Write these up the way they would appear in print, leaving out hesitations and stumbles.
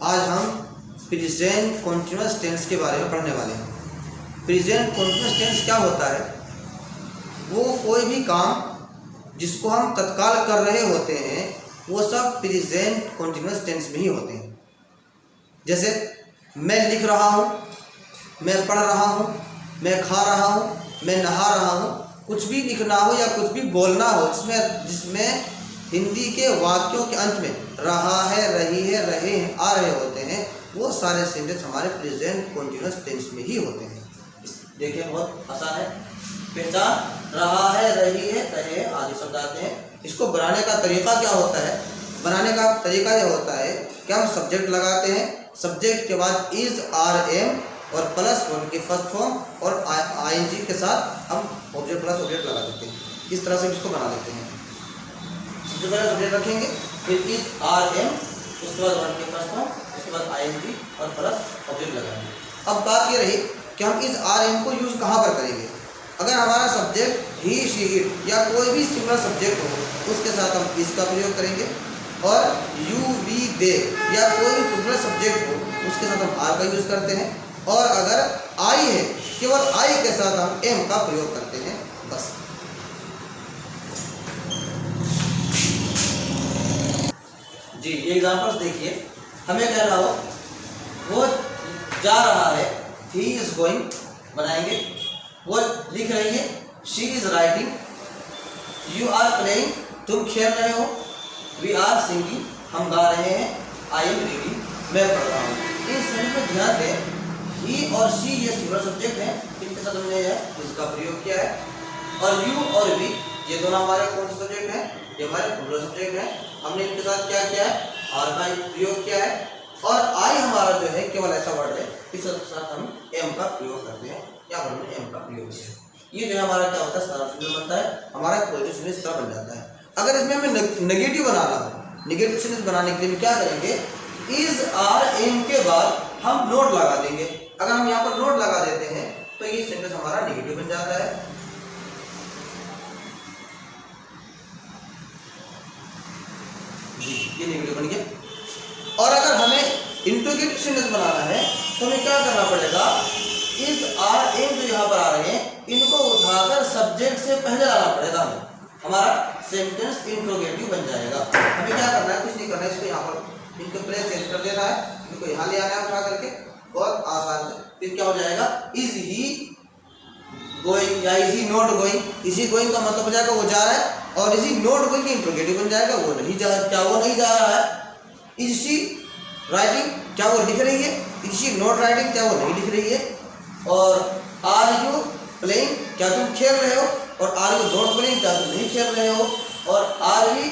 आज हम present continuous tense के बारे में पढ़ने वाले हैं। प्रेजेंट कॉन्टिन्यूअस टेंस क्या होता है? वो कोई भी काम जिसको हम तत्काल कर रहे होते हैं वो सब प्रेजेंट कॉन्टिन्यूअस टेंस में ही होते हैं। जैसे मैं लिख रहा हूँ, मैं पढ़ रहा हूँ, मैं खा रहा हूँ, मैं नहा रहा हूँ। कुछ भी लिखना हो या कुछ भी बोलना हो जिसमें हिंदी के वाक्यों के अंत में रहा है, रही है, रहे हैं, आ रहे होते हैं, वो सारे सेंटेंस हमारे प्रेजेंट कॉन्टिन्यूअस टेंस में ही होते हैं। देखिए बहुत आसान है। पहचान रहा है, रही है, रहे आदि शब्द आते हैं। इसको बनाने का तरीका क्या होता है? बनाने का तरीका यह होता है कि हम सब्जेक्ट लगाते हैं, सब्जेक्ट के बाद इज, आर, एम और प्लस उनके फर्स्ट फॉर्म और आईएनजी के साथ हम ऑब्जेक्ट प्लस ऑब्जेक्ट लगा देते हैं। इस तरह से इसको बना लेते हैं। सबसे पहले सब्जेक्ट रखेंगे, फिर इज, आर, एम, उसके बाद वन के फर्स्ट फॉर्म, उसके बाद आईएनजी और प्लस ऑब्जेक्ट लगाएंगे। अब बात ये रही कि हम इस आर, एम को यूज कहाँ पर करेंगे। अगर हमारा सब्जेक्ट ही, शी, इट या कोई भी सिमिलर सब्जेक्ट हो उसके साथ हम इसका प्रयोग करेंगे, और यू, वी, दे या कोई भी प्लूरल सब्जेक्ट हो उसके साथ हम आर का यूज करते हैं, और अगर आई है केवल आई के साथ हम एम का प्रयोग करते हैं। बस जी, ये एग्जांपल्स देखिए। हमें कहना हो वो जा रहा है, ही इज गोइंग बनाएंगे। वो लिख रही है, she is writing. You are playing, तुम खेल रहे हो। वी आर सिंगिंग, हम गा रहे हैं। आई एम रीडिंग, मैं पढ़ रहा हूँ। इस सेंटेंस में ध्यान दें, ही और शी ये सिंगुलर सब्जेक्ट हैं, इनके साथ हमने इसका प्रयोग किया है। और यू और वी ये दोनों हमारे कौन से सब्जेक्ट हैं? ये हमारे प्लूरल सब्जेक्ट हैं। हमने इनके साथ क्या किया है? आर का प्रयोग किया है। और आई हमारा जो है केवल ऐसा वर्ड है, इसके साथ हम एम का प्रयोग करते हैं, या हमने एम का प्रयोग किया है। ये जो है हमारा क्या होता है? सारा सेंटेंस बनता है, हमारा पॉजिटिव सेंटेंस इस तरह बन जाता है। अगर इसमें हमें नेगेटिव बनाना हो, नेगेटिव सेंटेंस बनाने के लिए क्या करेंगे? इज, आर, एम के बाद हम नोट लगा देंगे। अगर हम यहाँ पर नोट लगा देते हैं तो ये सेंटेंस हमारा नेगेटिव बन जाता है। जी, ये नेगेटिव बन गया। और अगर हमें इंट्रोगेटिव सेंटेंस बनाना है तो हमें क्या करना पड़ेगा? इज, आर, एम जो यहाँ पर आ रहे हैं इनको उठाकर सब्जेक्ट से पहले लाना पड़ेगा। हमारा सेंटेंस इंट्रोगेटिव बन जाएगा। हमें क्या करना है? कुछ नहीं करना है, इसको यहाँ पर इनको प्लेस चेंज कर देना है, इनको यहाँ ले आना है उठा करके, बहुत आसान है। फिर क्या हो जाएगा? इज ही गोइंग या is he not going. Is he going का मतलब हो जाएगा वो जा रहा है, और is he not going interrogative बन जाएगा, वो नहीं जा, क्या वो नहीं जा रहा है। इज शी राइटिंग, क्या वो लिख रही है? इज शी नॉट राइटिंग, क्या वो नहीं लिख रही है। और आर यू प्लेइंग, क्या तुम खेल रहे हो? और आर यू नॉट प्लेइंग, क्या तुम नहीं खेल रहे हो। और आर वी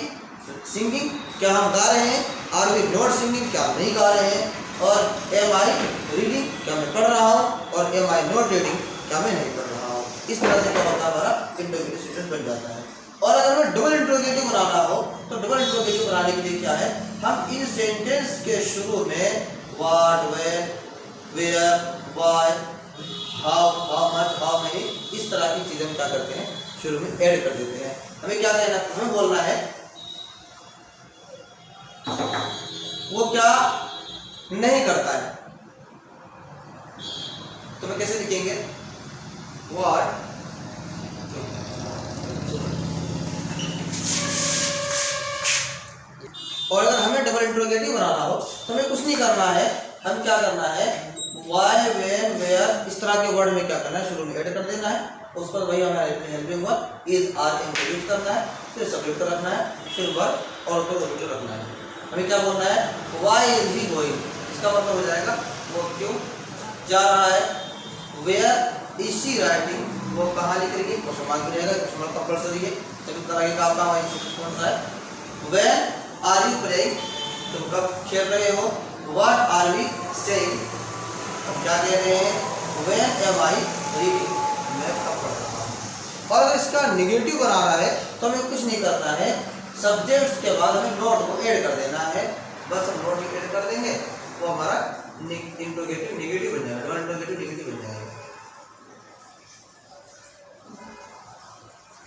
सिंगिंग, क्या हम गा रहे हैं? आर वी नॉट सिंगिंग, क्या हम नहीं गा रहे हैं। और एम आई रीडिंग, क्या मैं पढ़ रहा हूँ। और एम आई नॉट रीडिंग, क्या मैं नहीं पढ़ रहा हूँ। इस तरह से क्या होता है? हमारा इंट्रोगेटिव सेंटेंस बन जाता है। और अगर हमें डबल इंट्रोगेटिव बनाना हो तो डबल इंट्रोगेटिव बनाने के लिए क्या है? हम इन सेंटेंस के शुरू में what, when, where, why, how much, how many, इस तरह की चीजें क्या करते हैं? शुरू में ऐड कर देते हैं। हमें क्या कहना है? हमें बोलना है वो क्या नहीं करता है। तो मैं कैसे लिखेंगे? व्हाट, और अगर हमें डबल इंट्रोगेटिव बनाना हो तो हमें कुछ नहीं करना है। हम क्या करना है? व्हाई, व्हेन, वेयर, इस तरह के वर्ड में क्या करना है? शुरू में ऐड कर देना है। उस पर वही हमारा helping verb is, are, am को यूज करना है, फिर सब्जेक्ट रखना है, फिर वर्ब और उसको ऑब्जेक्ट रखना है। हमें क्या बोलना है? व्हाई इज ही गोइंग, इसका मतलब हो जाएगा वो क्यों जा रहा है। वेयर इज शी राइटिंग, वो कहाँ लिख रही है? क्वेश्चन मार्क भी रहेगा, क्वेश्चन मार्क कंपल्सरी है, तभी तरह का काम है। कौन सा है? व्हेन आर यू प्लेइंग, तुम कब खेल रहे हो। व्हाट आर वी सेइंग, हम क्या कह रहे हैं? व्हेन एम आई रीडिंग, मैं कब पढ़ रहा हूँ। और अगर इसका नेगेटिव बनाना है तो हमें कुछ नहीं करना है। सब्जेक्ट्स के बाद हमें नोट को ऐड कर देना है। बस हम नोट ऐड कर देंगे, वो हमारा इंट्रोगेटिव नेगेटिव बन जाएगा, डबल इंट्रोगेटिव नेगेटिव बन जाएगा।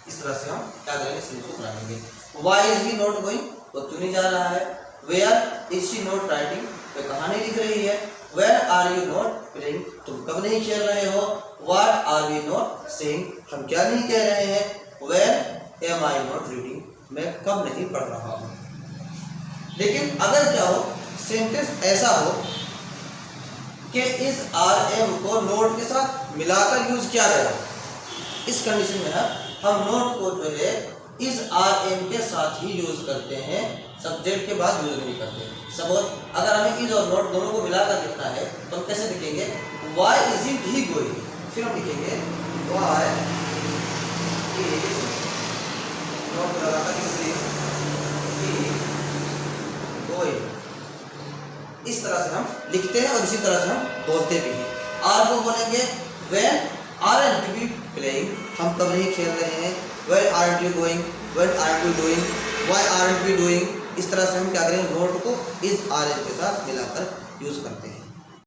इस तरह से हम क्या करेंगे? सेंटेंस बनाएंगे। Why is he not going, वो क्यों नहीं जा रहा है। Where is she not writing, कोई कहानी दिख रही है। When are you not playing, तुम कब नहीं खेल रहे हो। What are we not saying, हम क्या नहीं कह रहे हैं। When am I not reading, मैं कब नहीं पढ़ रहा हूँ। लेकिन अगर क्या हो, सेंटेंस ऐसा हो कि इस आर एम को नोट के साथ मिलाकर यूज किया गया, इस कंडीशन में हम नोट को जो है इस आर एम के साथ ही यूज करते हैं, सब्जेक्ट के बाद यूज नहीं करते। सपोज अगर हमें इज और नोट दोनों को मिलाकर लिखना है तो हम कैसे लिखेंगे, why is it he going, फिर हम लिखेंगे वाई इज नोट लगाकर गोइंग। इस तरह से हम लिखते हैं और इसी तरह से हम बोलते भी हैं। आर को बोलेंगे व्हेन आरंट वी प्लेइंग, हम कब नहीं खेल रहे हैं। When aren't you going, when aren't you doing, why aren't we doing. इस तरह से हम क्या करेंगे, नोट को इस आर के साथ मिलाकर यूज करते हैं।